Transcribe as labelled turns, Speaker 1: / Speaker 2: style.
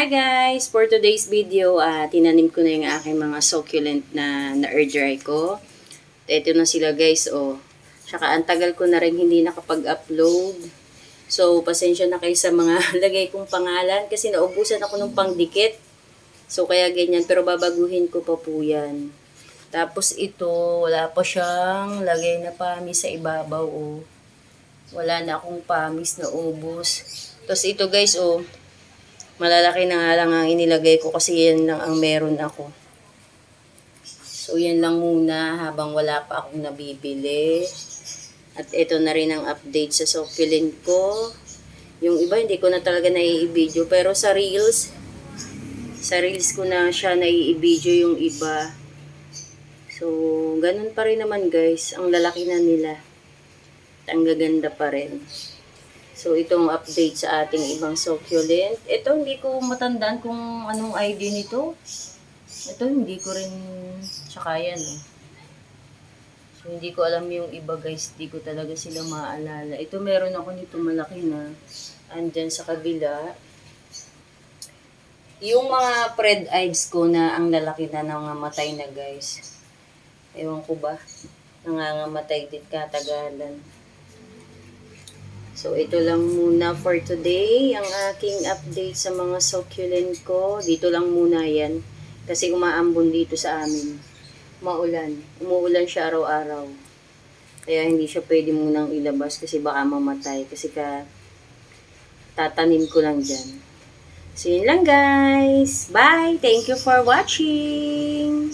Speaker 1: Hi guys! For today's video, tinanim ko na yung aking mga succulent na air dry ko. Ito na sila guys, oh. Tsaka ang tagal ko na rin hindi nakapag-upload. So, pasensya na kayo sa mga lagay kong pangalan kasi naubusan ako ng pangdikit. So, kaya ganyan. Pero babaguhin ko pa po yan. Tapos ito, wala pa siyang lagay na pamis sa ibabaw, oh. Wala na akong pamis na ubos. Tapos ito guys, oh. Malalaki na nga lang ang inilagay ko kasi yan lang ang meron ako. So, yan lang muna habang wala pa akong nabibili. At ito na rin ang update sa succulent ko. Yung iba, hindi ko na talaga nai-video. Pero sa reels ko na siya nai-video yung iba. So, ganun pa rin naman guys. Ang lalaki na nila. At ang gaganda pa rin. So, itong update sa ating ibang succulent. Ito, hindi ko matandaan kung anong ID nito. Ito, hindi ko rin tsaka yan. So, hindi ko alam yung iba guys. Hindi ko talaga sila maaalala. Ito, meron ako nito malaki na. Andyan sa kabila. Yung mga red eyes ko na ang lalaki na nangamatay na guys. Ewan ko ba? Nangangamatay din katagalan. So, ito lang muna for today, ang aking update sa mga succulent ko. Dito lang muna yan. Kasi umaambon dito sa amin. Maulan. Umuulan siya araw-araw. Kaya hindi siya pwede munang ilabas kasi baka mamatay. Kasi tatanim ko lang dyan. So, yun lang guys. Bye! Thank you for watching!